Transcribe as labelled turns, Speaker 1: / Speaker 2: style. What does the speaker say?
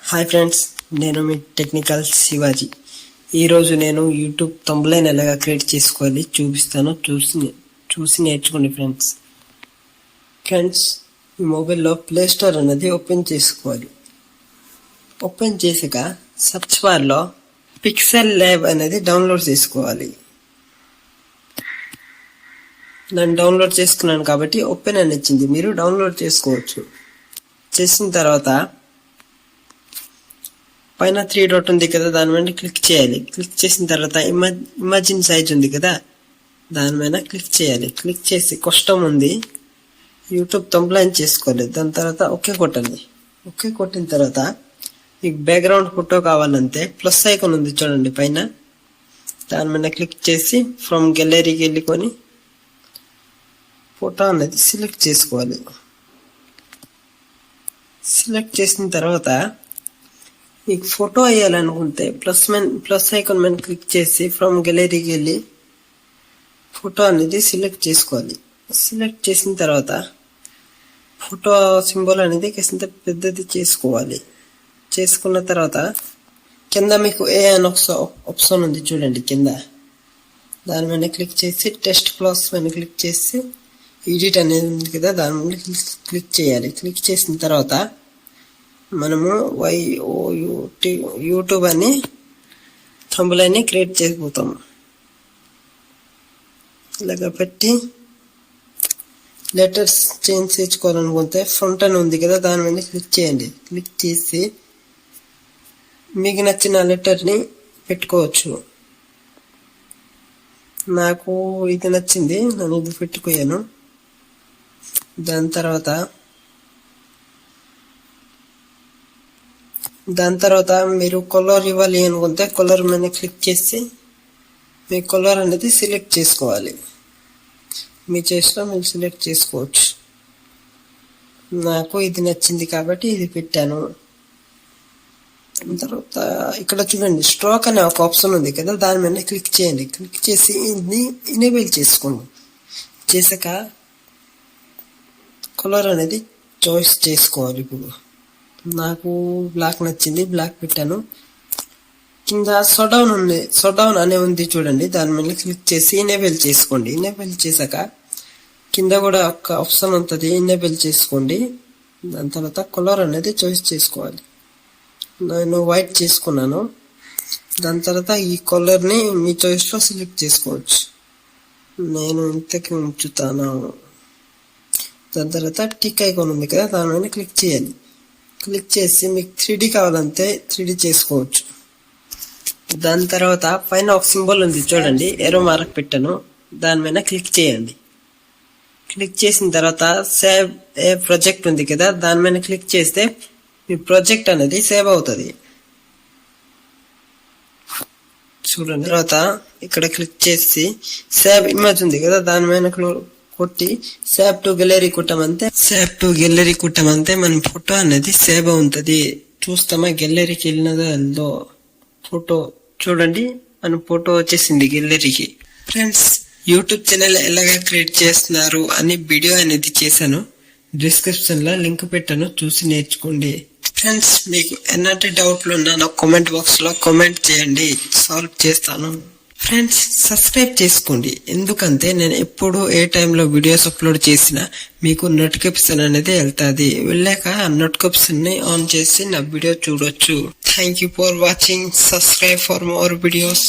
Speaker 1: Hi friends, నేను మీ technical Shivaji. ఈరోజు నేను యూట్యూబ్ థంబ్నెయిల్ ఎలాగా క్రియేట్ చేసుకోవాలి చూపిస్తాను. చూసి నేర్చుకోండి ఫ్రెండ్స్. మీ మొబైల్లో ప్లే స్టోర్ అనేది ఓపెన్ చేసుకోవాలి. ఓపెన్ చేసాక సర్చ్ బార్లో పిక్సెల్ ల్యాబ్ అనేది డౌన్లోడ్ చేసుకోవాలి. నేను డౌన్లోడ్ చేసుకున్నాను కాబట్టి ఓపెన్ అని వచ్చింది. మీరు డౌన్లోడ్ చేసుకోవచ్చు. చేసిన తర్వాత పైన 3 డాట్ ఉంది కదా, దాని మీద క్లిక్ చేయాలి. క్లిక్ చేసిన తర్వాత ఇమాజిన్ సైజ్ ఉంది కదా, దాని మీద క్లిక్ చేయాలి. క్లిక్ చేసి కష్టం ఉంది యూట్యూబ్ థంబ్నెయిల్ చేసుకోవాలి. దాని తర్వాత ఓకే కొట్టండి. ఓకే కొట్టిన తర్వాత మీకు బ్యాక్గ్రౌండ్ ఫోటో కావాలంటే ప్లస్ ఐకాన్ ఉంది చూడండి పైన, దాని మీద క్లిక్ చేసి ఫ్రమ్ గ్యాలరీకి వెళ్ళుకొని ఫోటో అనేది సెలెక్ట్ చేసుకోవాలి. సెలెక్ట్ చేసిన తర్వాత మీకు ఫోటో వేయాలనుకుంటే ప్లస్ ఐకాన్ మీద క్లిక్ చేసి ఫ్రమ్ గ్యాలరీకి వెళ్ళి ఫోటో అనేది సెలెక్ట్ చేసుకోవాలి. సెలెక్ట్ చేసిన తర్వాత ఫోటో సింబల్ అనేది కాసింత పెద్దది చేసుకోవాలి. చేసుకున్న తర్వాత కింద మీకు ఏ అని ఆప్షన్ ఉంది చూడండి కింద, దాని మీద క్లిక్ చేసి టెక్స్ట్ ప్లస్ మీద క్లిక్ చేసి ఎడిట్ అనేది ఉంది కదా, దాని మీద క్లిక్ చేయాలి. క్లిక్ చేసిన తర్వాత మనము యూట్యూబ్ అని థంబ్నెయిల్ క్రియేట్ చేయబోతాము. ఇలాగ పెట్టి లెటర్స్ చేంజ్ చేసుకోవాలనుకుంటే ఫ్రంట్ అని ఉంది కదా, దాని మీద క్లిక్ చేయండి. క్లిక్ చేసి మీకు నచ్చిన లెటర్ని పెట్టుకోవచ్చు. నాకు ఇది నచ్చింది, నేను ఇది పెట్టుకోయాను. దాని తర్వాత మీరు కలర్ ఇవ్వాలి అనుకుంటే కలర్ మీద క్లిక్ చేసి మీ కలర్ అనేది సెలెక్ట్ చేసుకోవాలి. మీ చేసిన మీరు సెలెక్ట్ చేసుకోవచ్చు. నాకు ఇది నచ్చింది కాబట్టి ఇది పెట్టాను. తర్వాత ఇక్కడ చూడండి స్ట్రోక్ అనే ఒక ఆప్షన్ ఉంది కదా, దాని మీద క్లిక్ చేయండి. క్లిక్ చేసి ఇది ఎనేబుల్ చేసుకోండి. చేసాక కలర్ అనేది చాయిస్ చేసుకోవాలి. ఇప్పుడు నాకు బ్లాక్ నచ్చింది, బ్లాక్ పెట్టాను. కింద షోడౌన్ అనే ఉంది చూడండి, దాని మీద క్లిక్ చేసి ఎనేబుల్ చేసుకోండి. ఎనేబుల్ చేశాక కింద కూడా ఒక ఆప్షన్ ఉంటుంది, ఎనేబుల్ చేసుకోండి. దాని తర్వాత కలర్ అనేది చాయిస్ చేసుకోవాలి. నేను వైట్ చేసుకున్నాను. దాని తర్వాత ఈ కలర్ని మీ చాయిస్లో సెలెక్ట్ చేసుకోవచ్చు. నేను ఇంతకి ఉంచుతాను. దాని తర్వాత టిక్ ఐకాన్ ఉంది కదా, దాని మీద క్లిక్ చేయాలి. క్లిక్ చేసి మీకు 3D కావాలంటే 3D చేసుకోవచ్చు. దాని తర్వాత పైన ఒక సింబల్ ఉంది చూడండి, ఏరో మార్క్ పెట్టాను, దాని మీద క్లిక్ చేయండి. క్లిక్ చేసిన తర్వాత సేవ్ ఏ ప్రాజెక్ట్ ఉంది కదా, దాని మీద క్లిక్ చేస్తే మీ ప్రాజెక్ట్ అనేది సేవ్ అవుతుంది. చూడండి. తర్వాత ఇక్కడ క్లిక్ చేసి సేవ్ ఇమేజ్ ఉంది కదా, దాని మీద కొట్టి సేవ్ టు గ్యాలరీ కుట్టమంటే మన ఫోటో అనేది సేవ్ అవుతుంది. చూస్తామా గ్యాలరీకి వెళ్ళినదో ఫోటో చూడండి, మన ఫోటో వచ్చేసింది గ్యాలరీకి. ఫ్రెండ్స్, యూట్యూబ్ ఛానల్ ఎలాగా క్రియేట్ చేస్తున్నారు అని వీడియో అనేది చేశాను. డిస్క్రిప్షన్ లో లింక్ పెట్టాను, చూసి నేర్చుకోండి. ఫ్రెండ్స్, మీకు ఎలాంటి డౌట్లు ఉన్నా నాకు కామెంట్ బాక్స్ లో కామెంట్ చేయండి, సాల్వ్ చేస్తాను. ఫ్రెండ్స్, సబ్స్క్రైబ్ చేసుకోండి, ఎందుకంటే నేను ఎప్పుడు ఏ టైంలో వీడియోస్ అప్లోడ్ చేసినా మీకు నోటిఫికేషన్ అనేది వెళ్తాది. వెళ్ళాక నోటిఫికేషన్ ని ఆన్ చేసి నా వీడియో చూడొచ్చు. Thank you for watching. Subscribe for more videos.